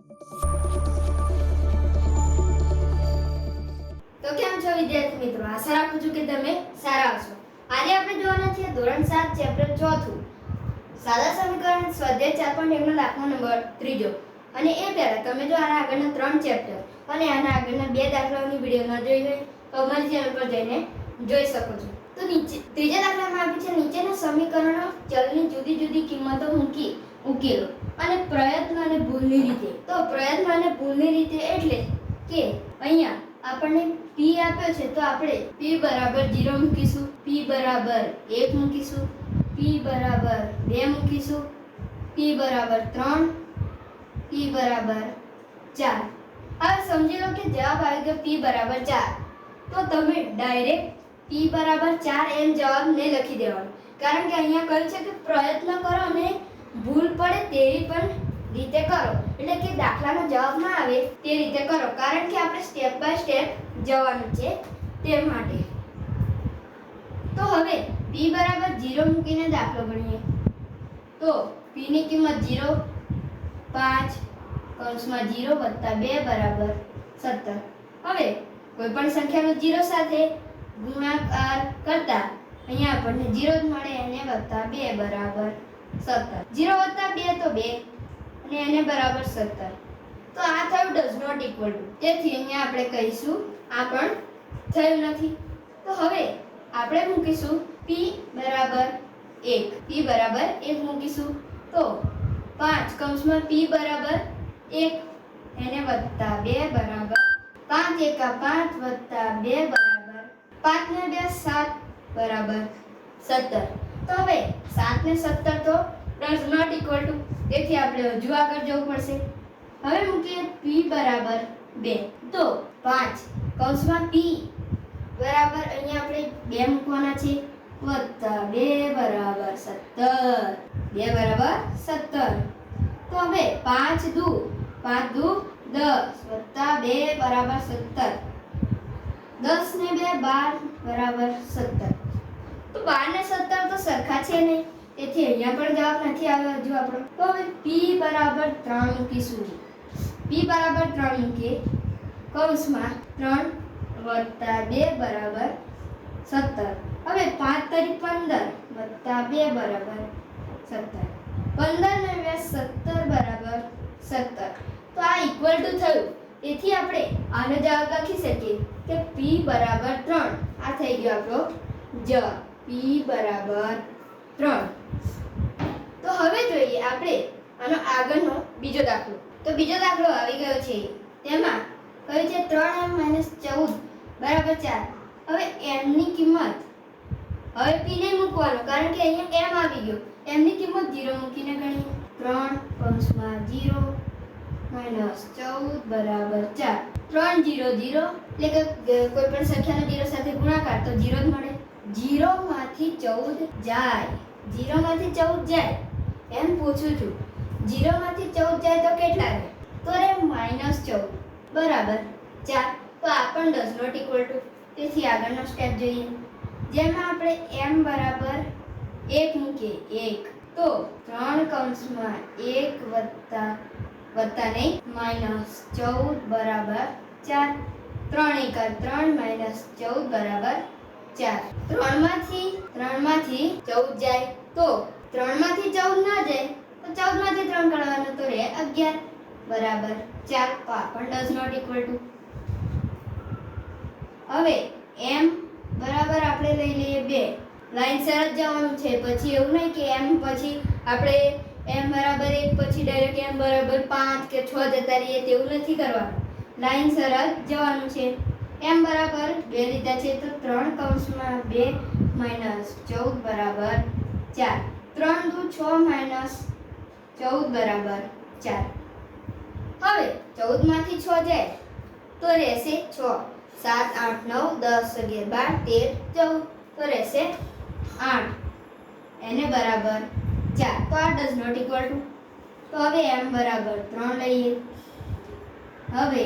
તો કેમ છો વિદ્યાર્થી મિત્રો? આશા રાખું છું કે તમે સારા હશો. આજે આપણે જોવાના છીએ ધોરણ 7 ચેપ્ટર 4 સાદા સમીકરણ સ્વાધ્યાય 4.1 નો દાખલો નંબર 3. અને એ પહેલા તમે જો આના આગળના 3 ચેપ્ટર અને આના આગળના 2 દાખલાઓની વિડિયો ન જોઈ હોય તો અમારી ચેનલ પર જઈને જોઈ શકો છો. તો ત્રીજા દાખલામાં આપ્યું છે નીચેના સમીકરણો ચલની જુદી જુદી કિંમતો મૂકી ઉકેલો અને પ્રયત્ન અને ભૂલની રીતે. તો પ્રયત્ન અને ભૂલની રીતે એટલે કે અહીંયા આપણને p આપ્યો છે તો આપણે p બરાબર 0 મૂકીશું, p બરાબર 1 મૂકીશું, p બરાબર 2 મૂકીશું, p બરાબર 3, p બરાબર 4. હવે સમજી લો કે જવાબ આવી ગયો p બરાબર 4. તો તમે ડાયરેક્ટ p બરાબર 4 એમ જવાબ નહીં લખી દેવાનો, કારણ કે અહીંયા કહ્યું છે કે પ્રયત્ન કરો અને ભૂલ પડે તેવી પણ રીતે કરો, એટલે કે દાખલાનો જવાબ ના આવે તે રીતે કરો, કારણ કે આપણે સ્ટેપ બાય સ્ટેપ જવાનું છે તે માટે. તો હવે p બરાબર 0 મૂકીને દાખલો ગણીએ. તો p ની કિંમત 0, 5 કૌંસમાં 0 વત્તા 2 બરાબર 17. હવે કોઈ પણ સંખ્યાનો 0 સાથે ગુણાકાર કરતા અહીંયા આપણને 0 જ મળે, એને વત્તા 2 બરાબર 17. 0 વત્તા 2 તો 2 અને એને બરાબર 17. તો આ થયું ડઝ નોટ ઇક્વલ ટુ, તેથી અહીંયા આપણે કહીશું આ પણ થયું નથી. તો હવે આપણે મૂકીશું p બરાબર 1. p બરાબર 1 મૂકીશું. તો 5 કૌંસમાં p બરાબર 1 એને વત્તા 2 બરાબર 5 એકા 5 વત્તા 2 બરાબર 5 ને 2 7 બરાબર 17. તો હવે 7 ને 17 તો ડઝ નોટ ઇક્વલ ટુ, તેથી આપણે હજુ આગળ જવું પડશે. હવે મૂકીએ p બરાબર 2. તો 5 કૌંસમાં p બરાબર અહીંયા આપણે 2 મૂકવાના છે વત્તા 2 બરાબર 17. 2 બરાબર 17. તો હવે 5 દુ 10 વત્તા 2 બરાબર 17. 10 ને 2 12 બરાબર 17. તો 12 ને 17 તો સરખા છે નહીં, તેથી અહીંયા પણ જવાબ નથી આવ્યો હજુ આપણો. તો હવે p બરાબર 3 મૂકીશું. p બરાબર 3 મૂકીએ કૌંસમાં 3 વત્તા 2 બરાબર 17. હવે 5 તરી 15 વત્તા 2 બરાબર 17. 15 ને 2 17 બરાબર 17. તો આ ઇક્વલ ટુ થયું, તેથી આપણે આનો જવાબ લખી શકીએ કે p બરાબર 3. આ થઈ ગયો આપણો જવાબ, p બરાબર 3. તો હવે જોઈએ આપણે આનો આગળનો બીજો દાખલો. તો બીજો દાખલો આવી ગયો છે, તેમાં કહ્યું છે 3m - 14 બરાબર 4. હવે m ની કિંમત, હવે p ને મૂકવાનો, કારણ કે અહીંયા m આવી ગયો, m ની કિંમત 0 મૂકીને ગણીએ. 3 કૌંસમાં 0 -14 બરાબર 4. 3 0 0 એટલે કે કોઈ પણ સંખ્યાનો 0 સાથે ગુણાકાર તો 0 જ મળે. 0 માંથી 14 જાય, 0 માંથી 14 જાય એમ પૂછું છું. 0 માંથી 14 જાય તો કેટલા રહે? તો રે -14 બરાબર 4. તો આ પણ ડઝ નોટ ઇક્વલ ટુ, તેથી આગળનો સ્ટેપ જોઈએ, જેમાં આપણે m બરાબર 1 મૂકીએ. 1 તો 3 કૌંસમાં 1 વત્તા નહીં -14 બરાબર 4. 3 એકા 3 -14 બરાબર 4. 3 માંથી 14 જાય તો 3 માંથી 14 ના જાય તો 14 માંથી 3 કાઢવાનો તો રહે 11 બરાબર 4. તો આ પણ ડઝ નોટ ઇક્વલ ટુ. હવે m બરાબર આપણે લઈ લઈએ 2. લાઈનસર જ જવાનું છે, પછી એવું નહીં કે m પછી આપણે m બરાબર 1 પછી ડાયરેક્ટ m બરાબર 5 કે 6 જતા રહીએ, તેવું નથી કરવાનું. લાઈનસર જ જવાનું છે. m બરાબર 2 લીધા છે તો 3 કૌંસમાં 2 -14 બરાબર 4. 3 દુ 6 -14 બરાબર 4. હવે 14 માંથી 6 જાય તો રહેશે 6. 7 8 9 10 11 12 13 14 તો રહેશે 8, એને બરાબર 4. તો આ ડઝ નોટ ઇક્વલ ટુ. તો હવે m બરાબર 3 લઈએ. હવે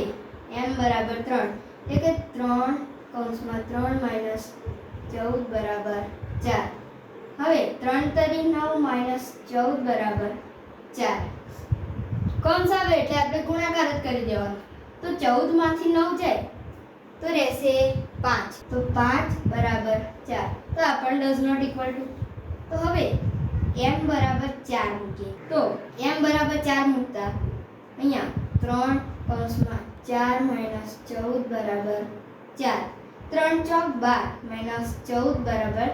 m બરાબર 3 એટલે કે 3 કૌંસમાં 3 -14 બરાબર 4. હવે 3 તરી 9 -14 બરાબર 4. કૌંસ આવે એટલે આપણે ગુણાકાર જ કરી દેવાનો. તો 14 માંથી 9 જાય તો રહેશે 5. તો 5 બરાબર 4. તો આ પણ ડઝ નોટ ઇક્વલ ટુ. તો હવે m બરાબર 4 મૂકીએ. તો m બરાબર 4 મૂકતા અહીંયા 3 કૌંસમાં 4 માઈનસ 14 બરાબર 4. 3 ચોક 12 માઈનસ 14 બરાબર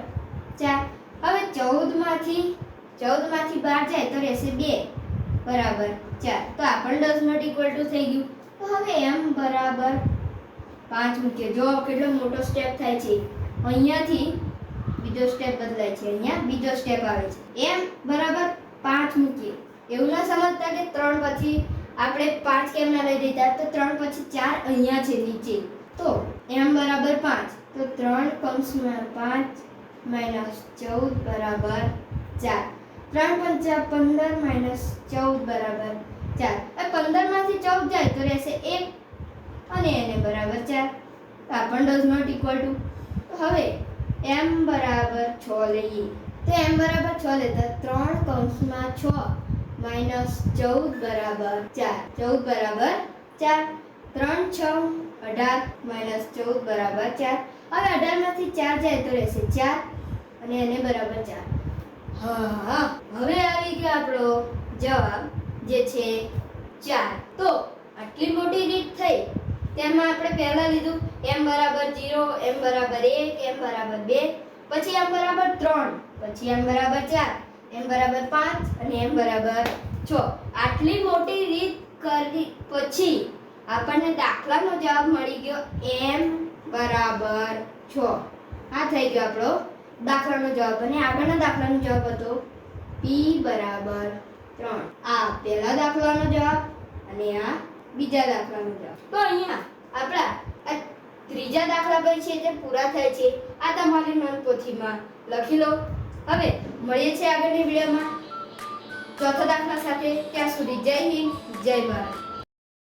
4. હવે 14 માંથી 12 જાય તો રહેશે 2 બરાબર 4. તો આ પણ ડઝ નોટ ઇક્વલ ટુ થઈ ગયું. તો હવે m બરાબર 5 મૂકીએ. જો કેટલો મોટો સ્ટેપ થાય છે. અહીંયાથી બીજો સ્ટેપ બદલાય છે, અહીંયા બીજો સ્ટેપ આવે છે. m બરાબર 5 મૂકીએ. એવું ના સમજતા કે 3 પછી આપણે 5 કેમ ના લઈ દીધા. તો 3 પછી 4 અહીંયા છે નીચે. તો m બરાબર 5. તો 3 કૌંસમાં 5 માઈનસ 14 બરાબર 4. 3 પંચા 15 માઈનસ 14 બરાબર 4. હવે 15 માંથી 14 જાય તો રહેશે 1 અને એને બરાબર 4. તો આ પણ ડઝ નોટ ઇક્વલ ટુ. હવે m બરાબર 6 લઈએ. તો m બરાબર 6 લેતા 3 કૌંસમાં 6 માઈનસ 14 બરાબર 4. 14 બરાબર 4. 3 6 18 માઈનસ 14 બરાબર 4. હવે 18 માંથી 4 જાય તો રહેશે 4 અને એને બરાબર 4. હા, હવે આવી ગયો આપણો જવાબ જે છે 4. તો આટલી મોટી રીત થઈ. તેમાં આપણે પહેલા લીધું m બરાબર 0, m બરાબર 1, m બરાબર 2, પછી m બરાબર 3, પછી m બરાબર 4, m બરાબર 5 અને m બરાબર 6. આટલી મોટી રીત કરી પછી આપણને દાખલાનો જવાબ મળી ગયો m બરાબર 6. આ થઈ ગયો આપણો દાખલાનો જવાબ. અને આગળના દાખલાનો જવાબ હતો p બરાબર 3. આ પહેલા દાખલાનો જવાબ અને આ બીજા દાખલાનો જવાબ. તો અહીંયા આપણા આ ત્રીજા દાખલા પર છે જે પૂરા થાય છે. આ તમારી નોંધપોથીમાં લખી લો. હવે મળીએ છીએ આગળની વિડીયોમાં ચોથા દાખલા સાથે. ત્યાં સુધી જય હિન્દ, જય ભારત.